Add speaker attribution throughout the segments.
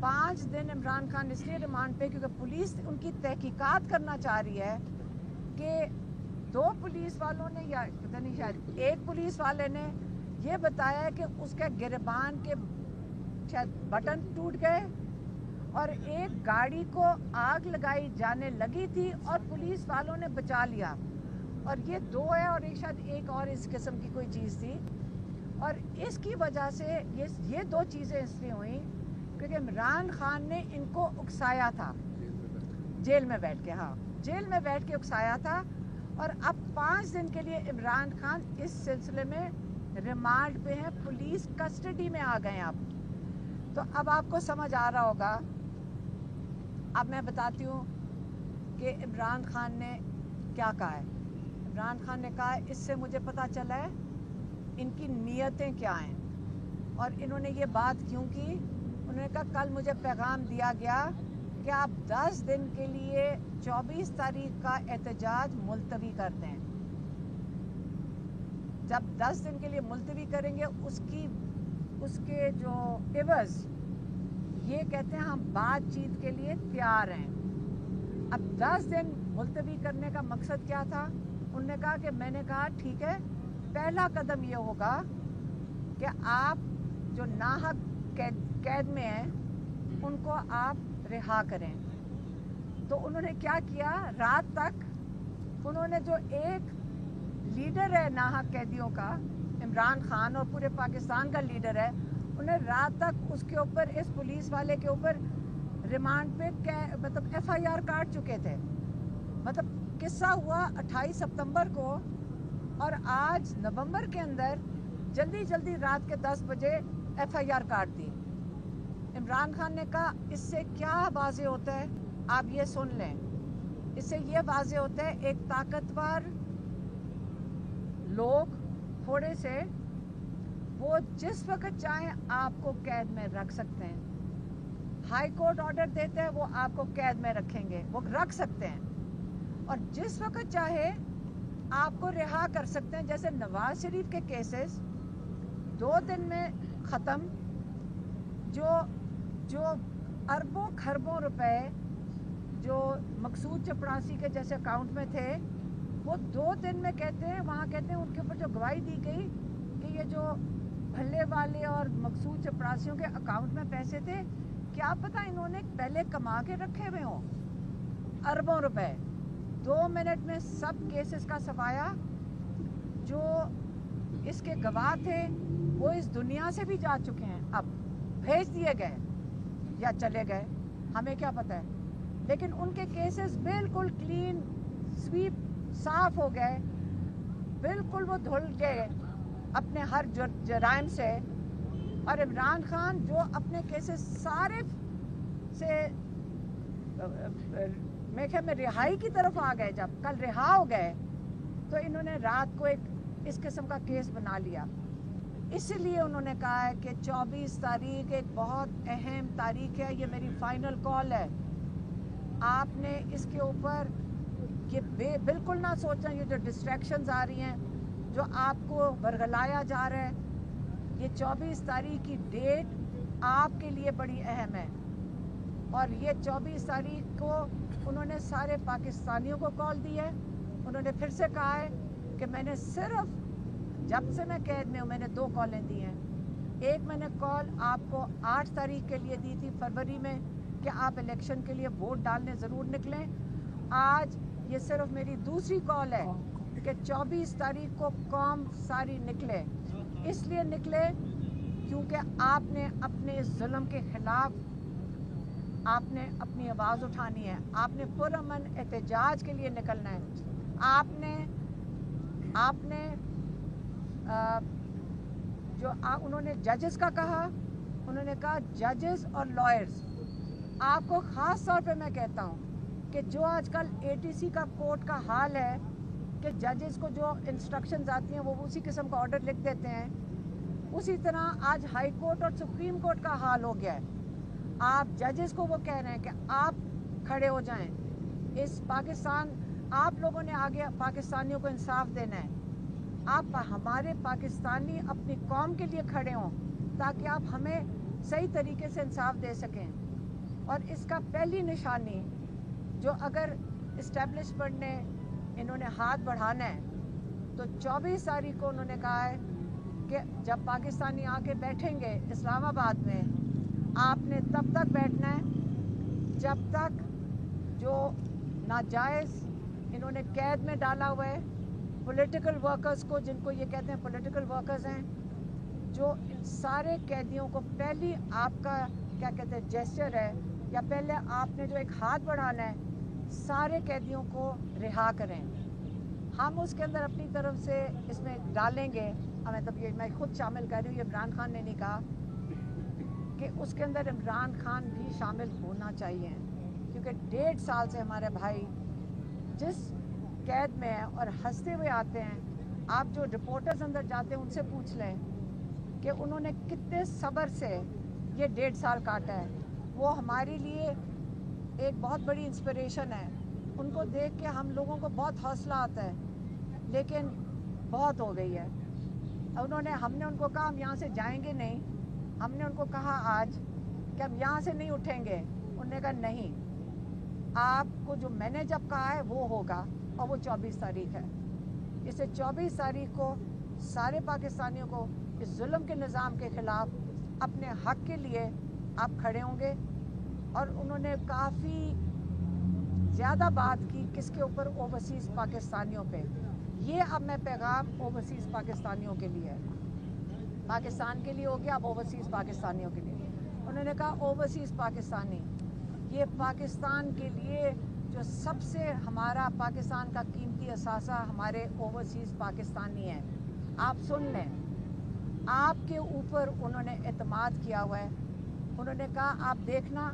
Speaker 1: 5 दिन इमरान खान इसलिए रिमांड पे क्योंकि पुलिस उनकी तहकीकात करना चाह रही है कि 2 पुलिस वालों ने या पता नहीं शायद एक पुलिस वाले ने ये बताया कि उसके गिरबान के शायद बटन टूट गए और एक गाड़ी को आग लगाई जाने लगी थी और पुलिस वालों ने बचा लिया। और ये 2 है और एक शायद एक और इस किस्म की कोई चीज़ थी। और इसकी वजह से ये 2 चीज़ें इसलिए हुई क्योंकि इमरान खान ने इनको उकसाया था जेल में बैठ के। हाँ, जेल में बैठ के उकसाया था। और अब 5 दिन के लिए इमरान खान इस सिलसिले में रिमांड पे हैं, पुलिस कस्टडी में आ गए हैं। अब तो अब आपको समझ आ रहा होगा। अब मैं बताती हूँ कि इमरान खान ने क्या कहा है। इमरान खान ने कहा इससे मुझे पता चला है इनकी नीयतें क्या हैं और इन्होंने ये बात क्यों की। उन्होंने कहा कल मुझे पैगाम दिया गया कि आप 10 दिन के लिए 24 तारीख का एहतजाज मुलतवी कर दें। जब 10 दिन के लिए मुलतवी करेंगे उसके जो इवज़ ये कहते हैं हम बातचीत के लिए तैयार हैं। अब 10 दिन मुलतवी करने का मकसद क्या था। उन्होंने कहा कि मैंने कहा ठीक है, पहला कदम ये होगा कि आप जो नाहक कैद में हैं उनको आप रिहा करें। तो उन्होंने क्या किया, रात तक उन्होंने जो एक लीडर है नाहक कैदियों का, इमरान खान और पूरे पाकिस्तान का लीडर है, उन्हें रात तक उसके ऊपर इस पुलिस वाले के ऊपर रिमांड पे मतलब FIR काट चुके थे। मतलब किस्सा हुआ 28 सितंबर को और आज नवंबर के अंदर जल्दी जल्दी रात के 10 बजे FIR काट दी। इमरान खान ने कहा इससे क्या वाज़े होता है, आप ये सुन लें। इससे ये वाज़े होता है एक ताकतवर लोग थोड़े से वो जिस वक्त चाहें आपको कैद में रख सकते हैं। हाई कोर्ट ऑर्डर देते हैं वो आपको कैद में रखेंगे, वो रख सकते हैं। और जिस वक्त चाहे आपको रिहा कर सकते हैं। जैसे नवाज शरीफ के केसेस 2 दिन में ख़त्म, जो अरबों खरबों रुपए जो मकसूद चपड़ासी के जैसे अकाउंट में थे वो 2 दिन में कहते हैं, वहाँ कहते हैं उनके ऊपर जो गवाही दी गई कि ये जो भल्ले वाले और मकसूद चपड़ासियों के अकाउंट में पैसे थे, क्या पता इन्होंने पहले कमा के रखे हुए हों अरबों रुपए। 2 मिनट में सब केसेस का सफाया। जो इसके गवाह थे वो इस दुनिया से भी जा चुके हैं, अब भेज दिए गए या चले गए, हमें क्या पता है। लेकिन उनके केसेस बिल्कुल क्लीन स्वीप साफ हो गए, बिल्कुल वो धुल गए अपने हर जराइम से। और इमरान खान जो अपने केसेस सारे से मेरे ख्याल में रिहाई की तरफ आ गए, जब कल रिहा हो गए तो इन्होंने रात को एक इस किस्म का केस बना लिया। इसलिए उन्होंने कहा है कि 24 तारीख एक बहुत अहम तारीख है, ये मेरी फाइनल कॉल है। आपने इसके ऊपर ये बिल्कुल ना सोचें ये जो डिस्ट्रैक्शंस आ रही हैं, जो आपको बरगलाया जा रहा है, ये 24 तारीख की डेट आपके लिए बड़ी अहम है। और ये 24 तारीख को उन्होंने सारे पाकिस्तानियों को कॉल दी है। उन्होंने फिर से कहा है कि मैंने सिर्फ जब से मैं कैद में हूँ मैंने 2 कॉलें दी हैं। एक मैंने कॉल आपको 8 तारीख के लिए दी थी फरवरी में कि आप इलेक्शन के लिए वोट डालने ज़रूर निकलें। आज ये सिर्फ मेरी दूसरी कॉल है कि 24 तारीख को कौम सारी निकले। इसलिए निकले क्योंकि आपने अपने इस जुल्म के ख़िलाफ़ आपने अपनी आवाज़ उठानी है, आपने पुरअमन एहतजाज के लिए निकलना है। आपने उन्होंने जजेस का कहा, उन्होंने कहा जजेस और लॉयर्स, आपको ख़ास तौर पे मैं कहता हूँ कि जो आजकल ATC का कोर्ट का हाल है कि जजेस को जो इंस्ट्रक्शंस आती हैं वो उसी किस्म का ऑर्डर लिख देते हैं, उसी तरह आज हाई कोर्ट और सुप्रीम कोर्ट का हाल हो गया है। आप जजेस को वो कह रहे हैं कि आप खड़े हो जाएं, इस पाकिस्तान आप लोगों ने आगे पाकिस्तानियों को इंसाफ देना है। आप हमारे पाकिस्तानी अपनी कौम के लिए खड़े हों ताकि आप हमें सही तरीके से इंसाफ दे सकें। और इसका पहली निशानी जो अगर इस्टेब्लिशमेंट ने इन्होंने हाथ बढ़ाना है तो 24 तारीख को उन्होंने कहा है कि जब पाकिस्तानी आके बैठेंगे इस्लामाबाद में, आपने तब तक बैठना है जब तक जो नाजायज़ इन्होंने कैद में डाला हुआ है पॉलिटिकल वर्कर्स को, जिनको ये कहते हैं पॉलिटिकल वर्कर्स हैं, जो इन सारे कैदियों को पहली आपका क्या कहते हैं जेस्चर है या पहले आपने जो एक हाथ बढ़ाना है, सारे कैदियों को रिहा करें। हम उसके अंदर अपनी तरफ से इसमें डालेंगे, मतलब ये मैं खुद शामिल कर रही हूँ, इमरान खान ने नहीं कहा कि उसके अंदर इमरान खान भी शामिल होना चाहिए, क्योंकि 1.5 साल से हमारे भाई जिस कैद में है और हंसते हुए आते हैं। आप जो रिपोर्टर्स अंदर जाते हैं उनसे पूछ लें कि उन्होंने कितने सब्र से ये 1.5 साल काटा है। वो हमारे लिए एक बहुत बड़ी इंस्पिरेशन है। उनको देख के हम लोगों को बहुत हौसला आता है, लेकिन बहुत हो गई है। हमने उनको कहा हम यहाँ से जाएंगे नहीं। हमने उनको कहा आज कि हम यहाँ से नहीं उठेंगे। उन्होंने कहा नहीं, आपको जो मैंने जब कहा है वो होगा, और वो 24 तारीख है। इससे 24 तारीख को सारे पाकिस्तानियों को इस जुल्म के निज़ाम के ख़िलाफ़ अपने हक़ के लिए आप खड़े होंगे। और उन्होंने काफ़ी ज़्यादा बात की किसके ऊपर, ओवरसीज़ पाकिस्तानियों पे। ये अब मैं पैगाम ओवरसीज़ पाकिस्तानियों के लिए है, पाकिस्तान के लिए हो गया, अब ओवरसीज़ पाकिस्तानियों के लिए। उन्होंने कहा ओवरसीज़ पाकिस्तानी, ये पाकिस्तान के लिए जो सबसे हमारा पाकिस्तान का कीमती असासा हमारे ओवरसीज़ पाकिस्तानी हैं। आप सुन लें, आपके ऊपर उन्होंने एतमाद किया हुआ है। उन्होंने कहा आप देखना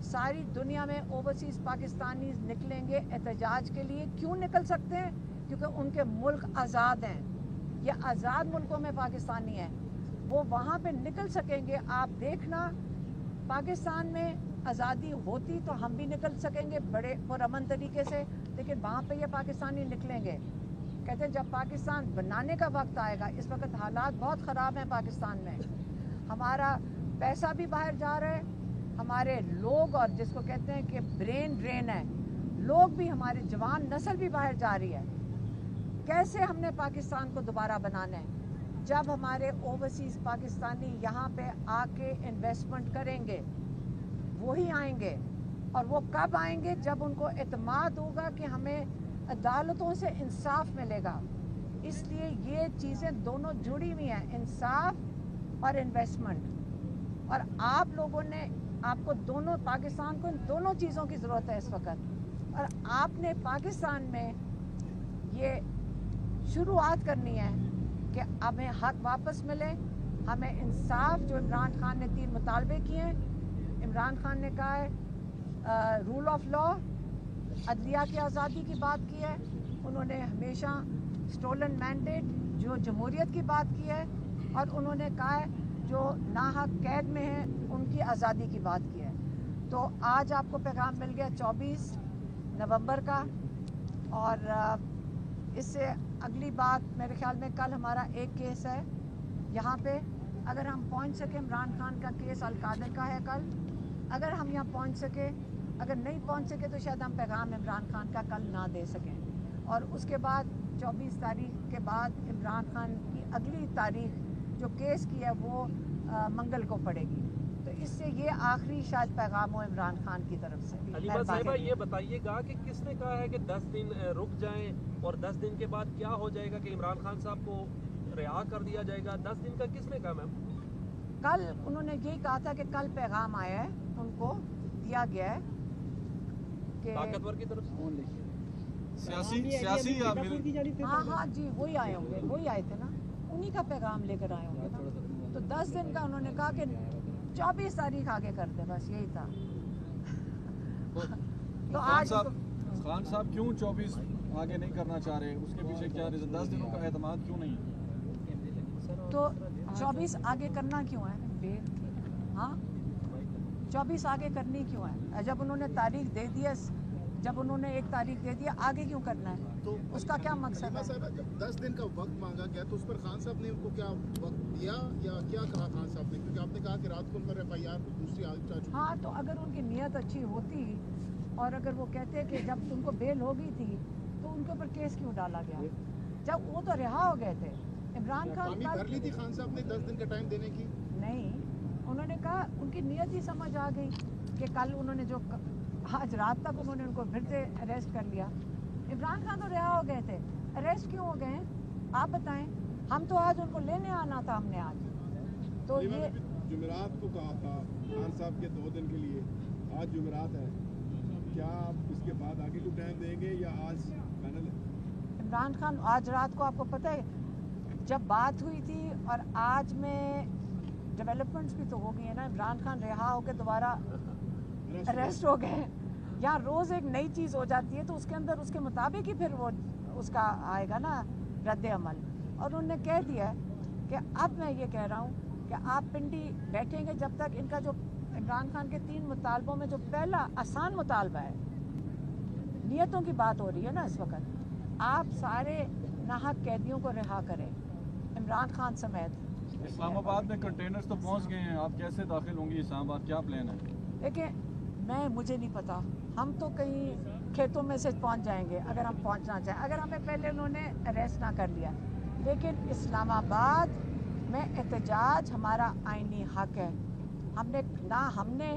Speaker 1: सारी दुनिया में ओवरसीज़ पाकिस्तानी निकलेंगे एहतजाज के लिए। क्यों निकल सकते हैं? क्योंकि उनके मुल्क आज़ाद हैं। ये आज़ाद मुल्कों में पाकिस्तानी हैं, वो वहाँ पे निकल सकेंगे। आप देखना पाकिस्तान में आज़ादी होती तो हम भी निकल सकेंगे बड़े पुरअमन तरीके से, लेकिन वहाँ पे ये पाकिस्तानी निकलेंगे। कहते हैं जब पाकिस्तान बनाने का वक्त आएगा, इस वक्त हालात बहुत ख़राब हैं पाकिस्तान में, हमारा पैसा भी बाहर जा रहा है, हमारे लोग, और जिसको कहते हैं कि ब्रेन ड्रेन है, लोग भी, हमारे जवान नस्ल भी बाहर जा रही है। कैसे हमने पाकिस्तान को दोबारा बनाना है? जब हमारे ओवरसीज़ पाकिस्तानी यहाँ पे आके इन्वेस्टमेंट करेंगे, वही आएंगे। और वो कब आएंगे? जब उनको एतमाद होगा कि हमें अदालतों से इंसाफ मिलेगा। इसलिए ये चीज़ें दोनों जुड़ी हुई हैं, इंसाफ और इन्वेस्टमेंट। और आप लोगों ने, आपको दोनों, पाकिस्तान को इन दोनों चीज़ों की ज़रूरत है इस वक्त। और आपने पाकिस्तान में ये शुरुआत करनी है कि हमें हक वापस मिले, हमें इंसाफ। जो इमरान खान ने 3 मुतालबे किए हैं, इमरान खान ने कहा है रूल ऑफ लॉ, अदलिया की आज़ादी की बात की है। उन्होंने हमेशा स्टोलन मैंडेट, जो जमहूरियत की बात की है, और उन्होंने कहा है जो नाहक कैद में हैं उनकी आज़ादी की बात की है। तो आज आपको पैगाम मिल गया 24 नवंबर का। और इससे अगली बात मेरे ख्याल में कल हमारा एक केस है यहाँ पे। अगर हम पहुँच सके, इमरान खान का केस अल-कादर का है कल, अगर हम यहाँ पहुँच सके, अगर नहीं पहुँच सके तो शायद हम पैगाम इमरान खान का कल ना दे सकें। और उसके बाद 24 तारीख के बाद इमरान खान की अगली तारीख जो केस की है वो मंगल को पड़ेगी। तो इससे ये आखिरी शायद पैगाम हो इमरान खान की तरफ से।
Speaker 2: हलीमा साहिबा, ये बताइएगा कि किसने कहा है कि 10 दिन रुक जाएं और 10 दिन के बाद क्या हो जाएगा कि इमरान खान साहब को रिहा कर दिया जाएगा? 10 दिन का किसने कहा मैम?
Speaker 1: कल उन्होंने यही कहा था कि कल पैगाम आया है, उनको दिया गया है कि
Speaker 2: ताकतवर की तरफ से
Speaker 3: सियासी
Speaker 1: हाँ जी, वही आए होंगे, वही आए थे ना, उन्हीं का पैगाम लेकर आए होंगे ना। तो 10 दिन का उन्होंने कहा कि 24 तारीख आगे कर दे, बस यही था। तो आज
Speaker 3: खान साहब क्यों 24 आगे नहीं करना चाह रहे? उसके पीछे क्या रीजन? 10 दिनों का एतमाद क्यों नहीं?
Speaker 1: तो 24 आगे करना क्यों है? हाँ, 24 आगे करनी क्यों है? जब उन्होंने तारीख दे दी है जब उन्होंने 1 तारीख दे दिया, आगे क्यों करना है?
Speaker 4: तो
Speaker 1: उसका क्या मकसद
Speaker 4: हलीमा
Speaker 1: है?
Speaker 4: साहब, जब 10 दिन का वक्त मांगा गया तो उस पर खान साहब ने उनको क्या वक्त दिया या क्या कहा खान साहब ने? क्योंकि आपने कहा कि रात को उन पर FIR दूसरी आ चुकी।
Speaker 1: हाँ, तो अगर उनकी नीयत अच्छी होती और अगर वो कहते कि जब उनको बेल हो गई थी तो उनके ऊपर केस क्यों डाला गया? जब वो तो रिहा हो गए थे। इमरान खान
Speaker 4: हामी भर ली थी खान साहब ने 10 दिन का टाइम देने की?
Speaker 1: नहीं, उन्होंने कहा उनकी नीयत ही समझ आ गई कि कल उन्होंने जो आज रात तक उन्होंने उनको फिर से अरेस्ट कर लिया। इमरान खान तो रिहा हो गए थे, अरेस्ट क्यों हो गए हैं आप बताएं? हम तो आज उनको लेने आना था हमने आज। तो ये
Speaker 5: जुमेरात को कहा था खान साहब के 2 दिन के लिए, आज जुमेरात है, क्या आप इसके बाद आगे को टाइम देंगे या आज फाइनल है?
Speaker 1: इमरान खान आज रात को आपको पता है जब बात हुई थी और आज में डेवलपमेंट्स भी तो हो गई है ना। इमरान खान रिहा होकर दोबारा अरेस्ट हो गए। यहाँ रोज़ एक नई चीज़ हो जाती है तो उसके अंदर उसके मुताबिक ही फिर वो उसका आएगा ना रद्द अमल। और उन्होंने कह दिया कि अब मैं ये कह रहा हूँ कि आप पिंडी बैठेंगे जब तक इनका जो इमरान खान के 3 मुतालबों में जो पहला आसान मुतालबा है, नियतों की बात हो रही है ना इस वक्त, आप सारे नाहक कैदियों को रिहा करें इमरान खान समेत।
Speaker 3: इस्लामाबाद में कंटेनर्स तो पहुंच गए हैं, आप कैसे दाखिल होंगी इस्लामाबाद, क्या प्लान है?
Speaker 1: देखिए मुझे नहीं पता, हम तो कहीं खेतों में से पहुंच जाएंगे अगर हम पहुंचना चाहें, अगर हमें पहले उन्होंने अरेस्ट ना कर लिया। लेकिन इस्लामाबाद में एहतजाज हमारा आईनी हक है। हमने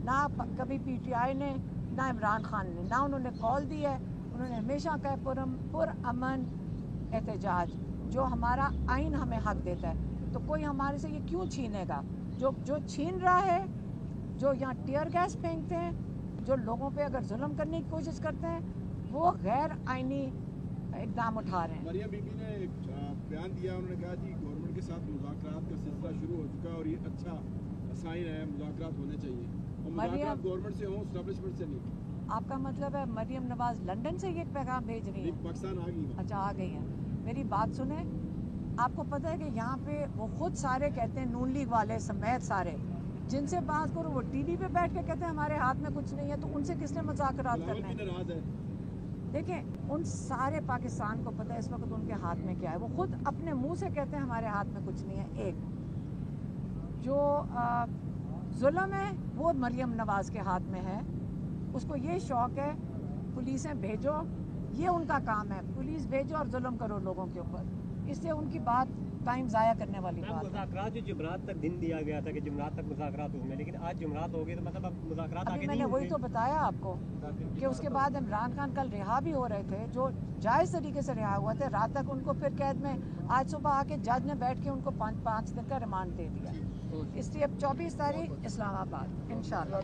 Speaker 1: ना कभी PTI ने ना इमरान खान ने ना उन्होंने कॉल दी है। उन्होंने हमेशा कहा पुरअमन एहतजाज, जो हमारा आइन हमें हक देता है। तो कोई हमारे से ये क्यों छीनेगा? जो छीन रहा है, जो यहाँ टीयर गैस फेंकते हैं, जो लोगों पे अगर जुल्म करने की कोशिश करते हैं, वो गैर आइनी इकदाम उठा रहे हैं।
Speaker 5: मरियम बीबी ने एक बयान दिया, उन्होंने कहा कि गवर्नमेंट के साथ मुज़ाकरात का सिलसिला शुरू हो चुका है और ये अच्छा साइन है, मुज़ाकरात होने चाहिए और मुज़ाकरात गवर्नमेंट से हों, एस्टेब्लिशमेंट से नहीं।
Speaker 1: आपका मतलब है मरियम नवाज लंदन से ये पैगाम भेज रही है?
Speaker 5: पाकिस्तान आ गई।
Speaker 1: अच्छा, आ गई है। मेरी बात सुने, आपको पता है कि यहाँ पे वो खुद सारे कहते हैं, नून लीग वाले समेत सारे, जिनसे बात करो वो टीवी पे बैठ के कहते हैं हमारे हाथ में कुछ नहीं है। तो उनसे किसने मुज़ाकरात करना है? देखें, उन सारे पाकिस्तान को पता है इस वक्त उनके हाथ में क्या है। वो खुद अपने मुंह से कहते हैं हमारे हाथ में कुछ नहीं है। एक जो जुल्म है वो मरियम नवाज के हाथ में है, उसको ये शौक है पुलिसें भेजो, ये उनका काम है, पुलिस भेजो और जुल्म करो लोगों के ऊपर। इससे उनकी बात टाइम ज़ाया करने वाली बात है।
Speaker 6: मुज़ाकरात जो जुमेरात तक दिन दिया गया था कि जुमेरात तक मुज़ाकरात होंगे, लेकिन आज जुमेरात हो गई तो मतलब अब मुज़ाकरात आगे नहीं
Speaker 1: मैंने
Speaker 6: होंगे।
Speaker 1: वही तो बताया आपको कि उसके बाद इमरान खान कल रिहा भी हो रहे थे, जो जायज़ तरीके से रिहा हुआ थे। रात तक उनको फिर कैद में, आज सुबह आके जज ने बैठ के उनको 5 दिन का रिमांड दे दिया। इसलिए अब 24 तारीख इस्लामाबाद इंशाल्लाह।